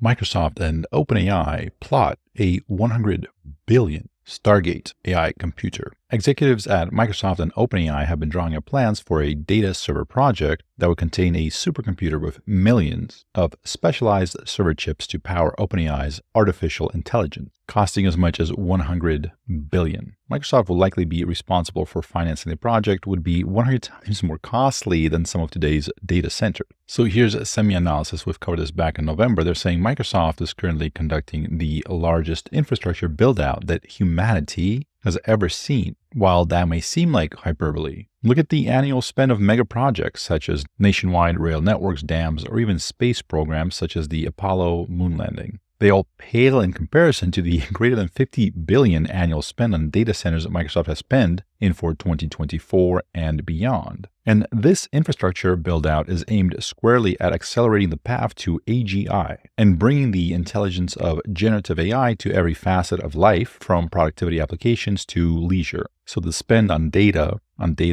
Microsoft and OpenAI plot a $100 billion StarGate AI computer. Executives at Microsoft and OpenAI have been drawing up plans for a data server project that would contain a supercomputer with millions of specialized server chips to power OpenAI's artificial intelligence, costing as much as $100 billion. Microsoft will likely be responsible for financing the project, would be 100 times more costly than some of today's data centers. So here's a SEMIANALYSIS. We've covered this back in November. They're saying Microsoft is currently conducting the largest infrastructure build-out that humanity has ever seen. While that may seem like hyperbole, look at the annual spend of megaprojects such as nationwide rail networks, dams, or even space programs such as the Apollo moon landing. They all pale in comparison to the greater than $50 billion annual spend on data centers that Microsoft has spent in for 2024 and beyond. And this infrastructure build-out is aimed squarely at accelerating the path to AGI and bringing the intelligence of generative AI to every facet of life, from productivity applications to leisure. So the spend on data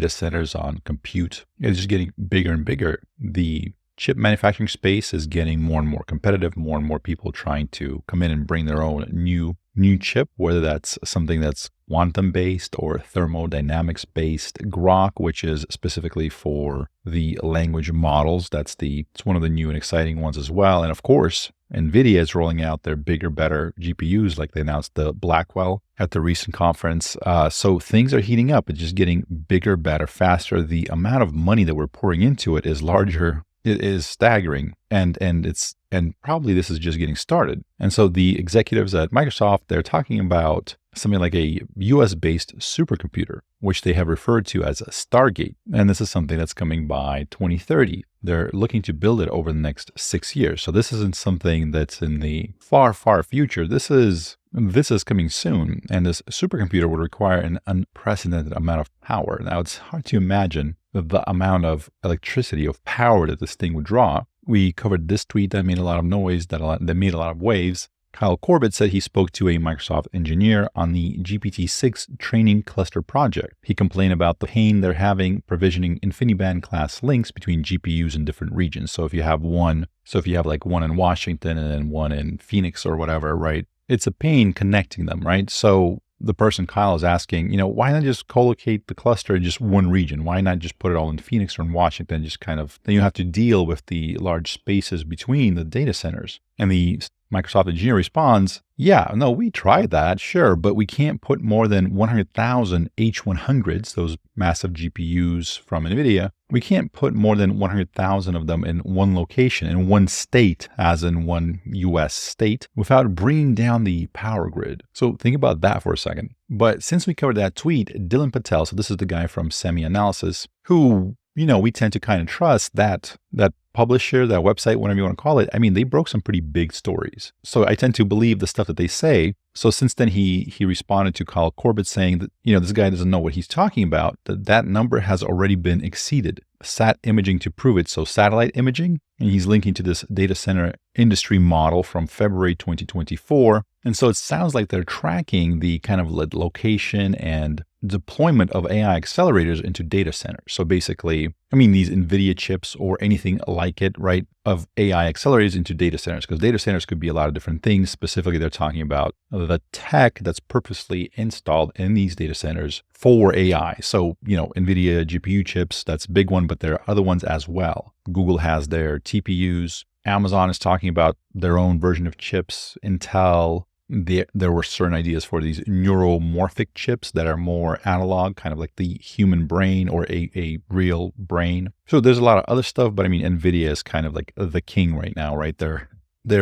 centers, on compute, is just getting bigger and bigger. The chip manufacturing space is getting more and more competitive, more and more people trying to come in and bring their own new chip, whether that's something that's quantum-based or thermodynamics-based. Grok, which is specifically for the language models, it's one of the new and exciting ones as well. And of course, NVIDIA is rolling out their bigger, better GPUs, like they announced the Blackwell at the recent conference. So things are heating up. It's just getting bigger, better, faster. The amount of money that we're pouring into it is larger. It is staggering, and probably this is just getting started. And so the executives at Microsoft, they're talking about something like a US-based supercomputer, which they have referred to as a StarGate. And this is something that's coming by 2030. They're looking to build it over the next 6 years. So this isn't something that's in the far, far future. This is coming soon. And this supercomputer would require an unprecedented amount of power. Now, it's hard to imagine the amount of electricity, of power that this thing would draw. We covered this tweet that made a lot of noise, that made a lot of waves. Kyle Corbett said he spoke to a Microsoft engineer on the GPT-6 training cluster project. He complained about the pain they're having provisioning InfiniBand class links between GPUs in different regions. So if you have like one in Washington and then one in Phoenix or whatever, right? It's a pain connecting them, right? So the person Kyle is asking, why not just co-locate the cluster in just one region? Why not just put it all in Phoenix or in Washington? Then you have to deal with the large spaces between the data centers. And the Microsoft engineer responds, yeah, no, we tried that, sure, but we can't put more than 100,000 H100s, those massive GPUs from NVIDIA, we can't put more than 100,000 of them in one location, in one state, as in one US state, without bringing down the power grid. So think about that for a second. But since we covered that tweet, Dylan Patel, so this is the guy from SEMIANALYSIS, who, we tend to kind of trust that publisher, that website, whatever you want to call it. I mean, they broke some pretty big stories. So I tend to believe the stuff that they say. So since then, he responded to Kyle Corbett saying that, this guy doesn't know what he's talking about, that number has already been exceeded. Sat imaging to prove it. So satellite imaging, and he's linking to this data center industry model from February 2024. And so it sounds like they're tracking the kind of location and deployment of AI accelerators into data centers. So basically, these NVIDIA chips or anything like it, right, of AI accelerators into data centers, because data centers could be a lot of different things. Specifically, they're talking about the tech that's purposely installed in these data centers for AI. So, NVIDIA GPU chips, that's a big one, but there are other ones as well. Google has their TPUs. Amazon is talking about their own version of chips. Intel, there were certain ideas for these neuromorphic chips that are more analog, kind of like the human brain or a real brain. So there's a lot of other stuff, but NVIDIA is kind of like the king right now, right? They're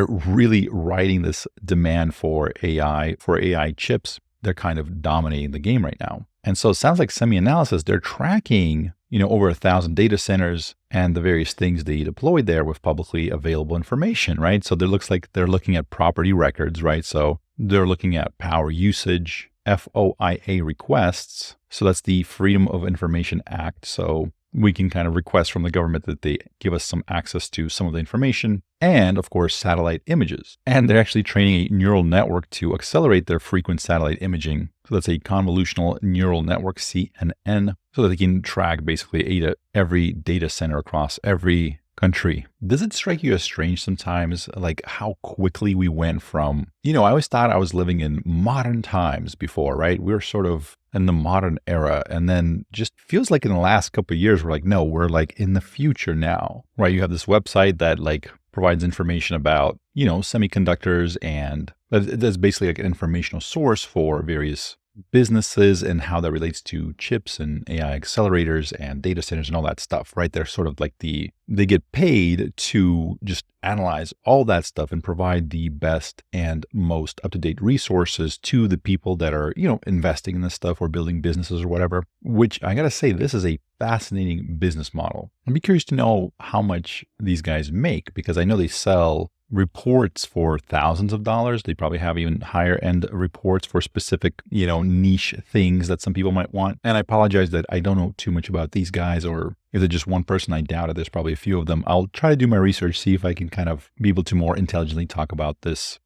really riding this demand for AI chips. They're kind of dominating the game right now. And so it sounds like SEMIANALYSIS, they're tracking, over 1,000 data centers and the various things they deployed there with publicly available information, right? So it looks like they're looking at property records, right? So they're looking at power usage, FOIA requests. So that's the Freedom of Information Act. So we can kind of request from the government that they give us some access to some of the information, and of course, satellite images. And they're actually training a neural network to accelerate their frequent satellite imaging. So that's a convolutional neural network, CNN, so that they can track basically every data center across every country. Does it strike you as strange sometimes, like how quickly we went from, I always thought I was living in modern times before, right? We were sort of in the modern era. And then just feels like in the last couple of years, we're like, no, we're like in the future now, right? You have this website that like provides information about, semiconductors, and that's basically like an informational source for various businesses and how that relates to chips and AI accelerators and data centers and all that stuff, right? They're sort of like they get paid to just analyze all that stuff and provide the best and most up-to-date resources to the people that are, investing in this stuff or building businesses or whatever, which I got to say, this is a fascinating business model. I'd be curious to know how much these guys make, because I know they sell reports for thousands of dollars. They probably have even higher end reports for specific, niche things that some people might want. And I apologize that I don't know too much about these guys, or if they're just one person, I doubt it. There's probably a few of them. I'll try to do my research, see if I can kind of be able to more intelligently talk about this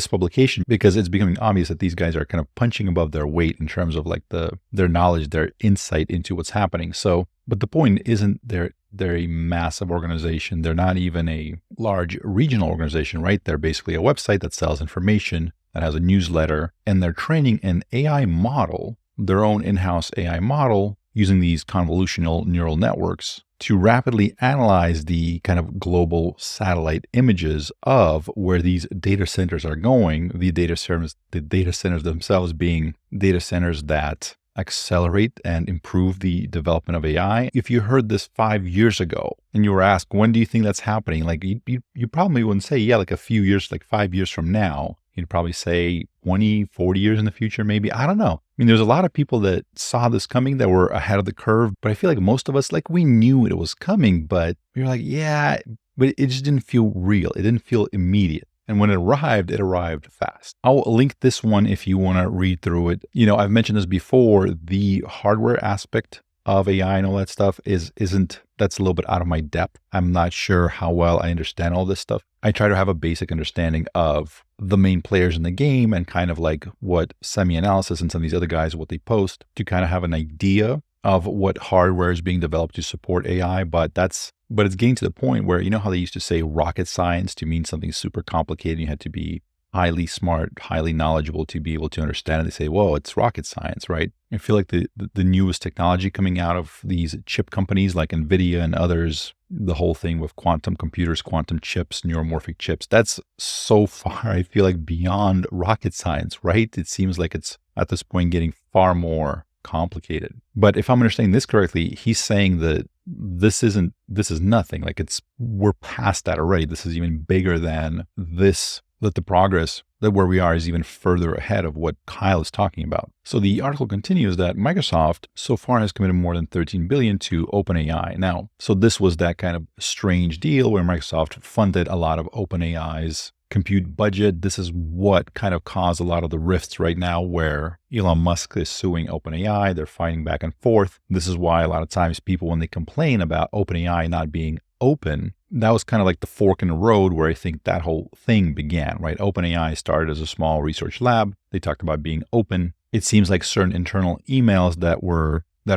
publication, because it's becoming obvious that these guys are kind of punching above their weight in terms of like their knowledge, their insight into what's happening. So, but the point isn't they're a massive organization. They're not even a large regional organization, right? They're basically a website that sells information, that has a newsletter, and they're training an AI model, their own in-house AI model, using these convolutional neural networks to rapidly analyze the kind of global satellite images of where these data centers are going, the data centers themselves being data centers that accelerate and improve the development of AI. If you heard this 5 years ago and you were asked, when do you think that's happening? Like you probably wouldn't say, yeah, like a few years, like 5 years from now. You'd probably say 20, 40 years in the future, maybe. I don't know. I mean, there's a lot of people that saw this coming, that were ahead of the curve, but I feel like most of us, like, we knew it was coming, but we were like, yeah, but it just didn't feel real. It didn't feel immediate. And when it arrived fast. I'll link this one if you want to read through it. I've mentioned this before, the hardware aspect of AI and all that stuff that's a little bit out of my depth. I'm not sure how well I understand all this stuff. I try to have a basic understanding of the main players in the game and kind of like what SEMIANALYSIS and some of these other guys, what they post, to kind of have an idea of what hardware is being developed to support AI. But it's getting to the point where, how they used to say rocket science to mean something super complicated. You had to be highly smart, highly knowledgeable to be able to understand it. They say, whoa, it's rocket science, right? I feel like the newest technology coming out of these chip companies like NVIDIA and others, the whole thing with quantum computers, quantum chips, neuromorphic chips, that's so far, I feel like, beyond rocket science, right? It seems like it's at this point getting far more complicated. But if I'm understanding this correctly, he's saying that this is nothing. Like we're past that already. This is even bigger than this, that the progress that where we are is even further ahead of what Kyle is talking about. So the article continues that Microsoft so far has committed more than $13 billion to OpenAI. Now, so this was that kind of strange deal where Microsoft funded a lot of OpenAI's compute budget. This is what kind of caused a lot of the rifts right now, where Elon Musk is suing OpenAI. They're fighting back and forth. This is why a lot of times people, when they complain about OpenAI not being open, that was kind of like the fork in the road where I think that whole thing began, right? OpenAI started as a small research lab. They talked about being open. It seems like certain internal emails that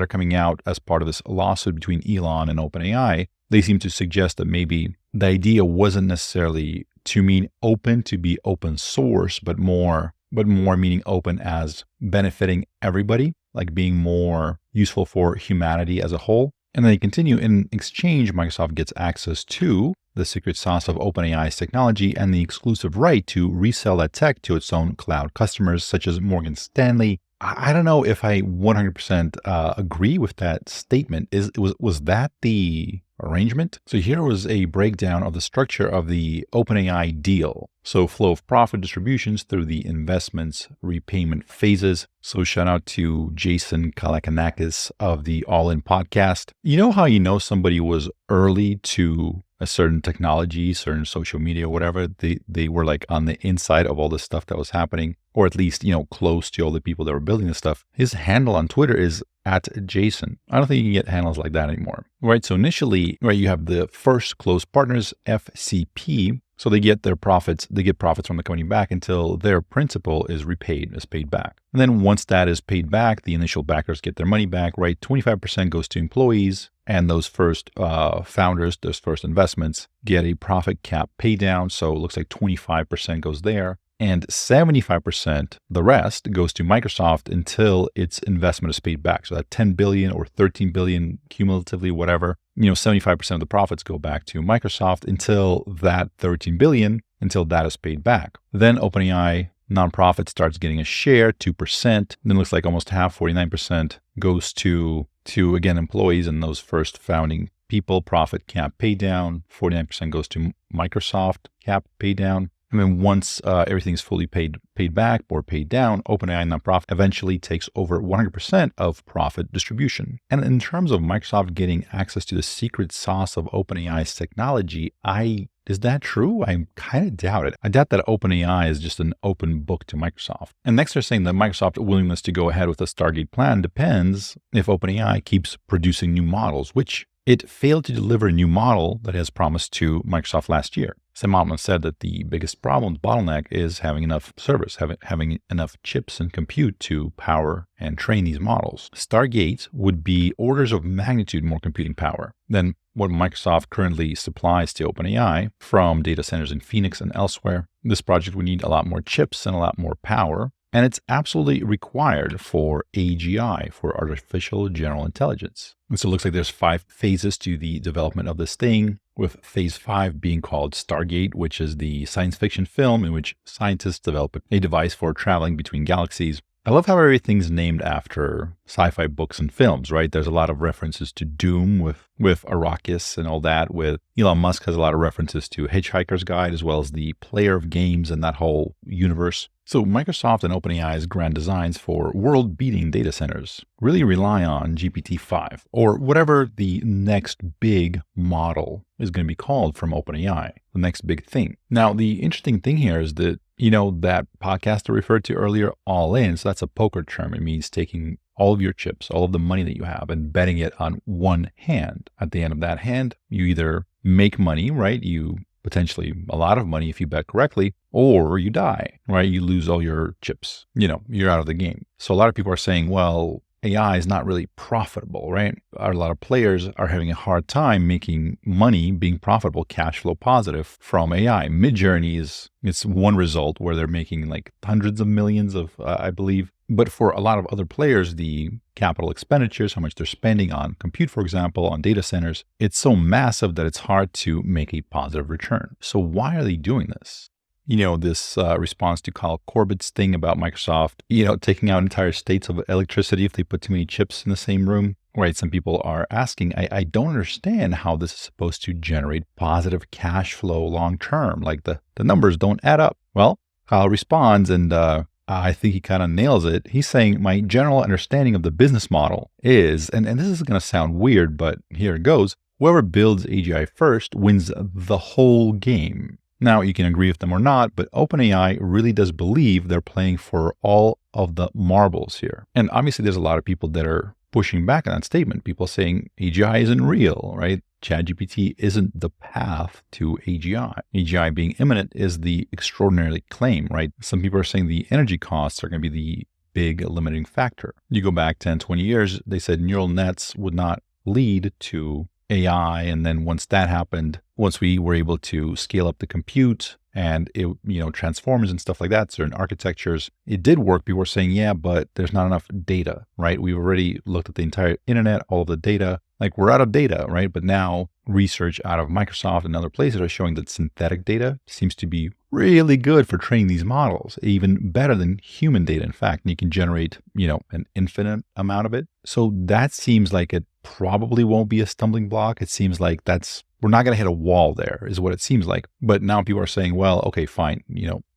are coming out as part of this lawsuit between Elon and OpenAI, they seem to suggest that maybe the idea wasn't necessarily to mean open, to be open source, but more meaning open as benefiting everybody, like being more useful for humanity as a whole. And then they continue, in exchange, Microsoft gets access to the secret sauce of OpenAI's technology and the exclusive right to resell that tech to its own cloud customers, such as Morgan Stanley. I don't know if I 100% agree with that statement. Was that the arrangement? So here was a breakdown of the structure of the OpenAI deal. So flow of profit distributions through the investments repayment phases. So shout out to Jason Kalakanakis of the All In podcast. You know how you know somebody was early to a certain technology, certain social media, whatever, they were like on the inside of all this stuff that was happening, or at least, close to all the people that were building this stuff. His handle on Twitter is @Jason. I don't think you can get handles like that anymore, right? So initially, right, you have the first close partners, FCP. So they get their profits, they get profits from the company back until their principal is paid back. And then once that is paid back, the initial backers get their money back, right? 25% goes to employees, and those first founders, those first investments get a profit cap pay down. So it looks like 25% goes there. And 75%, the rest, goes to Microsoft until its investment is paid back. So that 10 billion or 13 billion cumulatively, whatever, 75% of the profits go back to Microsoft until that 13 billion, until that is paid back. Then OpenAI nonprofit starts getting a share, 2%. Then it looks like almost half, 49%, goes to again, employees and those first founding people. Profit cap pay down. 49% goes to Microsoft, cap pay down. And then once everything's fully paid back or paid down, OpenAI nonprofit eventually takes over 100% of profit distribution. And in terms of Microsoft getting access to the secret sauce of OpenAI's technology, is that true? I kind of doubt it. I doubt that OpenAI is just an open book to Microsoft. And next they're saying that Microsoft's willingness to go ahead with the StarGate plan depends if OpenAI keeps producing new models, which it failed to deliver a new model that it has promised to Microsoft last year. Sam Altman said that the biggest bottleneck is having enough servers, having enough chips and compute to power and train these models. StarGate would be orders of magnitude more computing power than what Microsoft currently supplies to OpenAI from data centers in Phoenix and elsewhere. This project would need a lot more chips and a lot more power. And it's absolutely required for AGI, for artificial general intelligence. And so it looks like there's 5 phases to the development of this thing, with phase 5 being called StarGate, which is the science fiction film in which scientists develop a device for traveling between galaxies. I love how everything's named after sci-fi books and films, right? There's a lot of references to Doom with Arrakis and all that. With Elon Musk has a lot of references to Hitchhiker's Guide, as well as the Player of Games and that whole universe. So Microsoft and OpenAI's grand designs for world-beating data centers really rely on GPT-5, or whatever the next big model is going to be called from OpenAI, the next big thing. Now, the interesting thing here is that, that podcast I referred to earlier, all in, so that's a poker term. It means taking all of your chips, all of the money that you have, and betting it on one hand. At the end of that hand, you either make money, right? You potentially a lot of money if you bet correctly, or you die, right? You lose all your chips. You're out of the game. So a lot of people are saying, well, AI is not really profitable, right? A lot of players are having a hard time making money, being profitable, cash flow positive from AI. Midjourney it's one result where they're making like hundreds of millions of, I believe. But for a lot of other players, the capital expenditures, how much they're spending on compute, for example, on data centers, it's so massive that it's hard to make a positive return. So why are they doing this? This response to Kyle Corbett's thing about Microsoft, taking out entire states of electricity if they put too many chips in the same room, right? Some people are asking, I don't understand how this is supposed to generate positive cash flow long term. Like the numbers don't add up. Well, Kyle responds, and I think he kind of nails it. He's saying, my general understanding of the business model is, and this is going to sound weird, but here it goes, whoever builds AGI first wins the whole game. Now, you can agree with them or not, but OpenAI really does believe they're playing for all of the marbles here. And obviously, there's a lot of people that are pushing back on that statement. People saying AGI isn't real, right? ChatGPT isn't the path to AGI. AGI being imminent is the extraordinary claim, right? Some people are saying the energy costs are going to be the big limiting factor. You go back 10, 20 years, they said neural nets would not lead to AI. And then once that happened, once we were able to scale up the compute and it, transformers and stuff like that, certain architectures, it did work. People were saying, yeah, but there's not enough data, right? We've already looked at the entire internet, all of the data, like we're out of data, right? But now research out of Microsoft and other places are showing that synthetic data seems to be really good for training these models, even better than human data. In fact, and you can generate, an infinite amount of it. So that seems like it probably won't be a stumbling block. It seems like we're not going to hit a wall there is what it seems like. But now people are saying, well, okay, fine.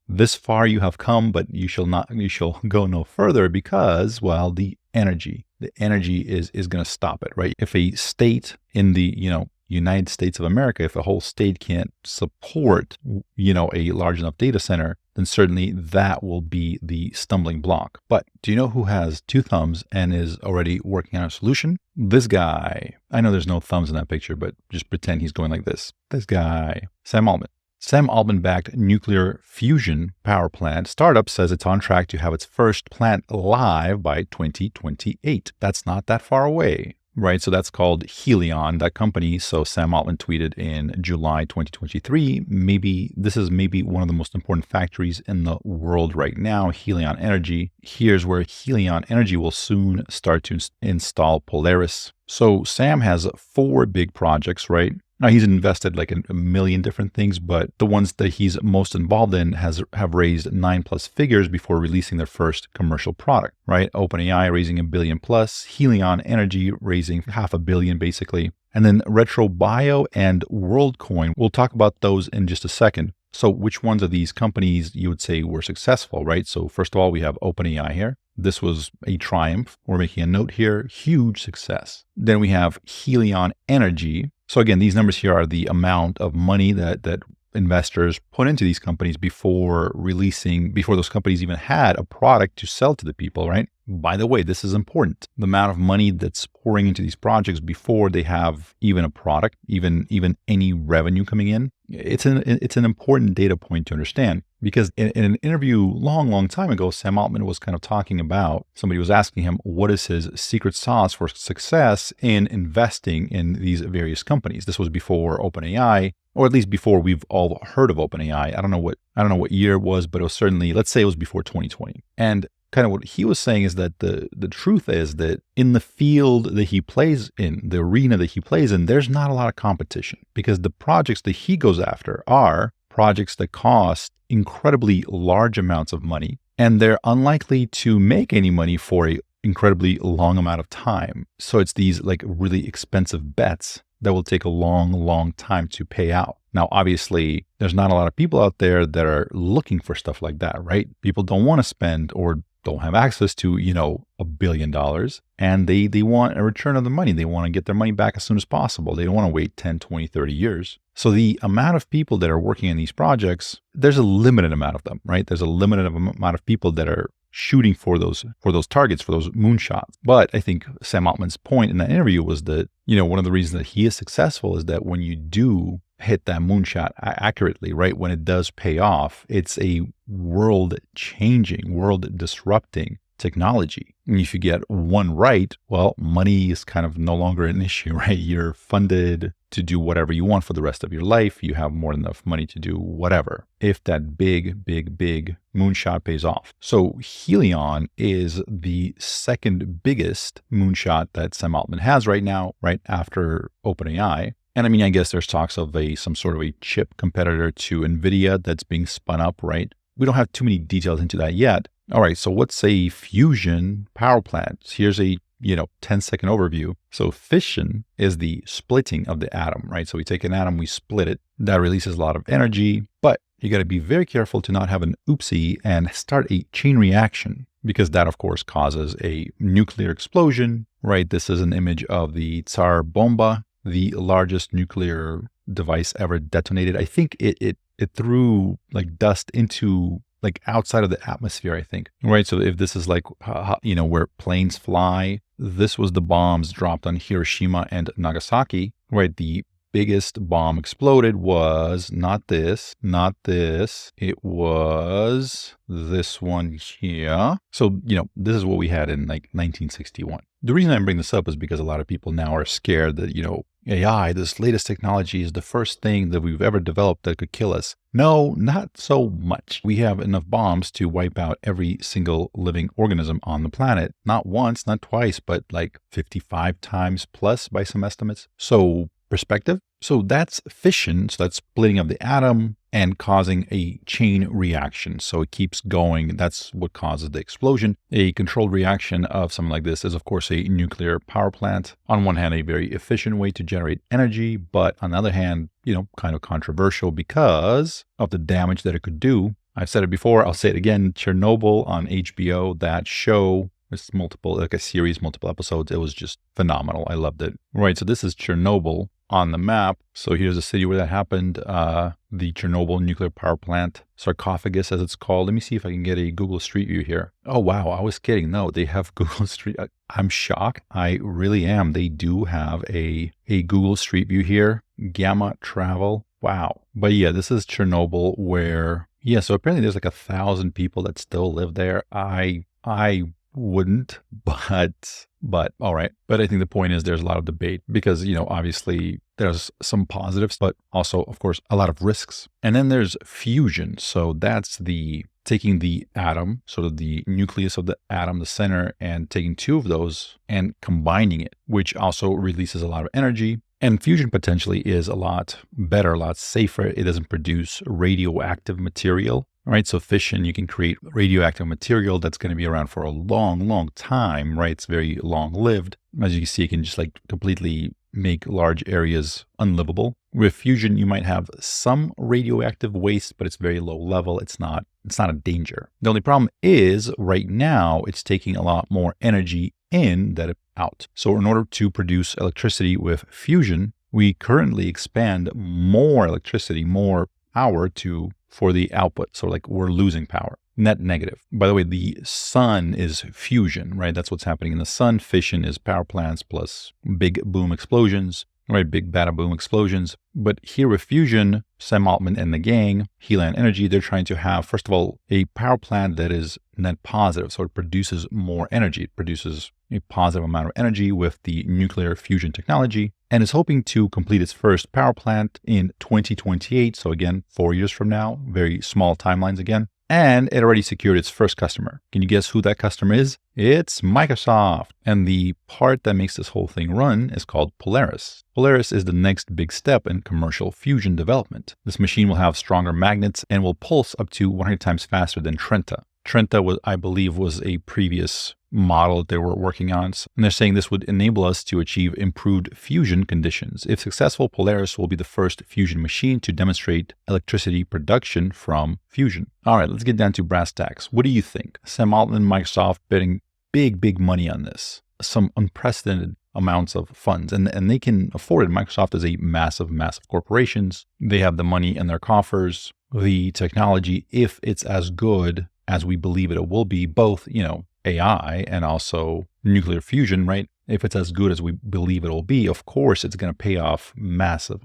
This far you have come, but you shall go no further because, well, the energy is going to stop it, right? If a state in the, United States of America, if a whole state can't support, a large enough data center, then certainly that will be the stumbling block. But do you know who has 2 thumbs and is already working on a solution? This guy. I know there's no thumbs in that picture, but just pretend he's going like this. This guy, Sam Altman. Sam Altman-backed nuclear fusion power plant startup says it's on track to have its first plant live by 2028. That's not that far away. Right, so that's called Helion, that company. So Sam Altman tweeted in July 2023, this is maybe one of the most important factories in the world right now, Helion Energy. Here's where Helion Energy will soon start to install Polaris. So Sam has 4 big projects, right? Now, he's invested like in a million different things, but the ones that he's most involved in have raised 9+ figures before releasing their first commercial product, right? OpenAI raising $1 billion+, Helion Energy raising $500 million basically, and then RetroBio and WorldCoin. We'll talk about those in just a second. So which ones of these companies you would say were successful, right? So first of all, we have OpenAI here. This was a triumph. We're making a note here, huge success. Then we have Helion Energy. So again, these numbers here are the amount of money that investors put into these companies before those companies even had a product to sell to the people, right? By the way, this is important. The amount of money that's pouring into these projects before they have even a product, even any revenue coming in, it's an important data point to understand. Because in an interview long time ago, Sam Altman was kind of talking about, somebody was asking him, what is his secret sauce for success in investing in these various companies? This was before OpenAI, or at least before we've all heard of OpenAI. I don't know what year it was, but it was certainly, let's say it was before 2020. And kind of what he was saying is that the truth is that in the field that he plays in, the arena that he plays in, there's not a lot of competition, because the projects that he goes after are projects that cost incredibly large amounts of money, and they're unlikely to make any money for an incredibly long amount of time. So it's these like really expensive bets that will take a long time to pay out. Now, obviously, there's not a lot of people out there that are looking for stuff like that, right? People don't want to spend or don't have access to, $1 billion, and they want a return on the money. They want to get their money back as soon as possible. They don't want to wait 10, 20, 30 years. So the amount of people that are working in these projects, there's a limited amount of them, right? There's a limited amount of people that are shooting for those targets, for those moonshots. But I think Sam Altman's point in that interview was that, one of the reasons that he is successful is that when you do hit that moonshot accurately, right? When it does pay off, it's a world-changing, world-disrupting technology. And if you get one right, well, money is kind of no longer an issue, right? You're funded to do whatever you want for the rest of your life. You have more than enough money to do whatever, if that big moonshot pays off. So Helion is the second biggest moonshot that Sam Altman has right now, right after OpenAI. And I mean, I guess there's talks of some sort of a chip competitor to NVIDIA that's being spun up, right? We don't have too many details into that yet. All right, so what's a fusion power plant? Here's a 10-second overview. So fission is the splitting of the atom, right? So we take an atom, we split it. That releases a lot of energy, but you got to be very careful to not have an oopsie and start a chain reaction, because that, of course, causes a nuclear explosion, right? This is an image of the Tsar Bomba, the largest nuclear device ever detonated. I think it threw like dust into like outside of the atmosphere, I think, right? So if this is like, where planes fly, this was the bombs dropped on Hiroshima and Nagasaki, right? The biggest bomb exploded was not this, it was this one here. So, this is what we had in like 1961. The reason I bring this up is because a lot of people now are scared that, AI, this latest technology, is the first thing that we've ever developed that could kill us. No, not so much. We have enough bombs to wipe out every single living organism on the planet. Not once, not twice, but like 55 times plus by some estimates. So perspective. So that's fission. So that's splitting of the atom and causing a chain reaction. So it keeps going. That's what causes the explosion. A controlled reaction of something like this is, of course, a nuclear power plant. On one hand, a very efficient way to generate energy, but on the other hand, kind of controversial because of the damage that it could do. I've said it before. I'll say it again. Chernobyl on HBO, that show, it's a series, multiple episodes. It was just phenomenal. I loved it. Right. So this is Chernobyl on the map. So here's the city where that happened. The Chernobyl nuclear power plant, sarcophagus as it's called. Let me see if I can get a Google Street View here. Oh, wow. I was kidding. No, they have Google Street. I'm shocked. I really am. They do have a Google Street View here. Gamma travel. Wow. But yeah, this is Chernobyl where, yeah, so apparently there's like 1,000 people that still live there. I wouldn't, but all right. But I think the point is there's a lot of debate because, obviously there's some positives, but also, of course, a lot of risks. And then there's fusion. So that's taking the atom, sort of the nucleus of the atom, the center, and taking two of those and combining it, which also releases a lot of energy. And fusion potentially is a lot better, a lot safer. It doesn't produce radioactive material. All right, so fission, you can create radioactive material that's going to be around for a long, long time, right? It's very long-lived. As you can see, it can just like completely make large areas unlivable. With fusion, you might have some radioactive waste, but it's very low level. It's not a danger. The only problem is right now it's taking a lot more energy in than out. So in order to produce electricity with fusion, we currently expand more electricity, more power for the output. So like we're losing power. Net negative. By the way, the sun is fusion, right? That's what's happening in the sun. Fission is power plants plus big boom explosions, right? Big bada boom explosions. But here with fusion, Sam Altman and the gang, Helion Energy, they're trying to have, first of all, a power plant that is net positive. So it produces more energy. It produces a positive amount of energy with the nuclear fusion technology and is hoping to complete its first power plant in 2028. So again, 4 years from now, very small timelines again. And it already secured its first customer. Can you guess who that customer is? It's Microsoft. And the part that makes this whole thing run is called Polaris. Polaris is the next big step in commercial fusion development. This machine will have stronger magnets and will pulse up to 100 times faster than Trenta. Trenta, I believe, was a previous model that they were working on. And they're saying this would enable us to achieve improved fusion conditions. If successful, Polaris will be the first fusion machine to demonstrate electricity production from fusion. All right, let's get down to brass tacks. What do you think? Sam Altman and Microsoft betting big money on this. Some unprecedented amounts of funds. And they can afford it. Microsoft is a massive corporations. They have the money in their coffers. The technology, if it's as good as we believe it will be, both, AI and also nuclear fusion, right? If it's as good as we believe it will be, of course, it's going to pay off massive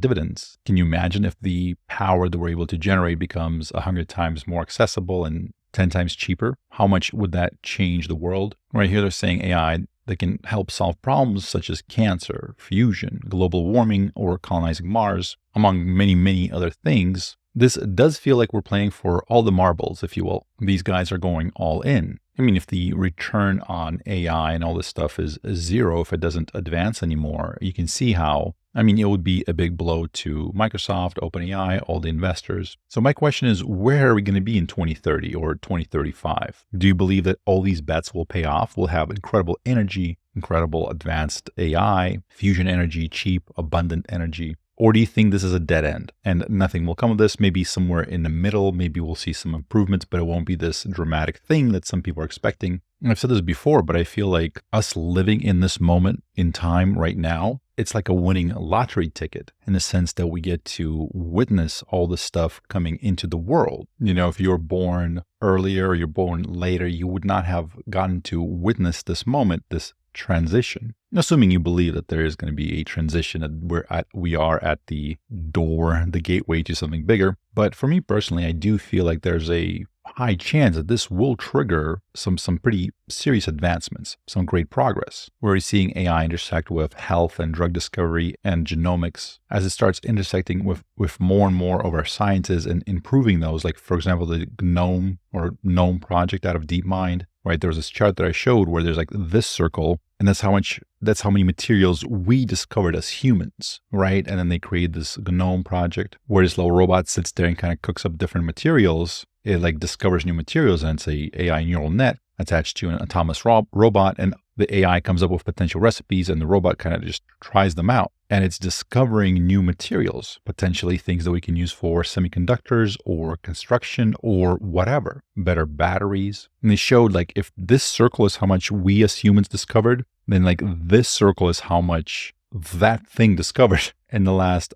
dividends. Can you imagine if the power that we're able to generate becomes 100 times more accessible and 10 times cheaper? How much would that change the world? Right here, they're saying AI that can help solve problems such as cancer, fusion, global warming, or colonizing Mars, among many other things. This does feel like we're playing for all the marbles, if you will. These guys are going all in. I mean, if the return on AI and all this stuff is zero, if it doesn't advance anymore, you can see how, it would be a big blow to Microsoft, OpenAI, all the investors. So my question is, where are we going to be in 2030 or 2035? Do you believe that all these bets will pay off? We'll have incredible energy, incredible advanced AI, fusion energy, cheap, abundant energy. Or do you think this is a dead end and nothing will come of this? Maybe somewhere in the middle, maybe we'll see some improvements, but it won't be this dramatic thing that some people are expecting. And I've said this before, but I feel like us living in this moment in time right now, it's like a winning lottery ticket in the sense that we get to witness all this stuff coming into the world. If you're born earlier or you're born later, you would not have gotten to witness this moment, this transition. Assuming you believe that there is going to be a transition, that we are at the door, the gateway to something bigger. But for me personally, I do feel like there's a high chance that this will trigger some pretty serious advancements, some great progress. We're already seeing AI intersect with health and drug discovery and genomics as it starts intersecting with more and more of our sciences and improving those. Like, for example, the GNOME project out of DeepMind, right? There was this chart that I showed where there's like this circle, and that's how many materials we discovered as humans, right? And then they created this GNOME project where this little robot sits there and kind of cooks up different materials. It like discovers new materials, and it's a AI neural net attached to an autonomous robot, and the AI comes up with potential recipes, and the robot kind of just tries them out. And it's discovering new materials, potentially things that we can use for semiconductors or construction or whatever, better batteries. And they showed like if this circle is how much we as humans discovered, then like this circle is how much that thing discovered in the last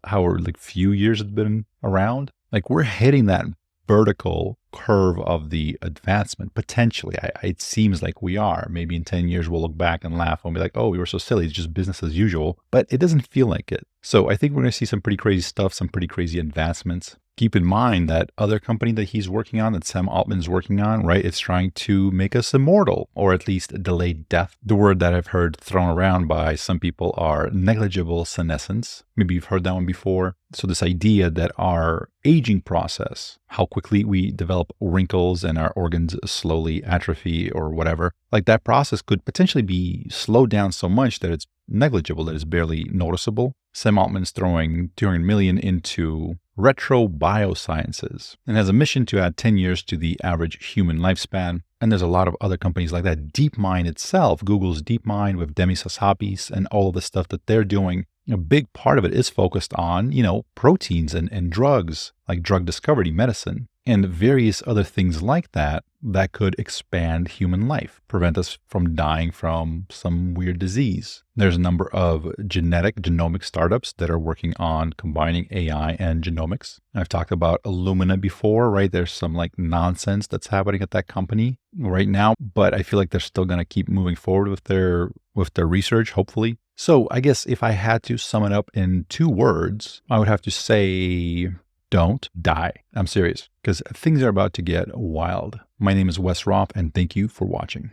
few years it's been around. Like we're hitting that vertical curve of the advancement. Potentially, it seems like we are. Maybe in 10 years, we'll look back and laugh and be like, oh, we were so silly. It's just business as usual. But it doesn't feel like it. So I think we're going to see some pretty crazy stuff, some pretty crazy advancements. Keep in mind that other company that he's working on, that Sam Altman's working on, right? It's trying to make us immortal, or at least delay death. The word that I've heard thrown around by some people are negligible senescence. Maybe you've heard that one before. So this idea that our aging process, how quickly we develop wrinkles and our organs slowly atrophy or whatever, like that process could potentially be slowed down so much that it's negligible, that it's barely noticeable. Sam Altman's throwing $200 million into retro biosciences and has a mission to add 10 years to the average human lifespan. And there's a lot of other companies like that. DeepMind itself, Google's DeepMind with Demis Hassabis and all of the stuff that they're doing, a big part of it is focused on, proteins and drugs, like drug discovery, medicine, and various other things like that that could expand human life, prevent us from dying from some weird disease. There's a number of genomic startups that are working on combining AI and genomics. I've talked about Illumina before, right? There's some like nonsense that's happening at that company right now, but I feel like they're still going to keep moving forward with their research, hopefully. So I guess if I had to sum it up in 2 words, I would have to say, don't die. I'm serious, because things are about to get wild. My name is Wes Roth, and thank you for watching.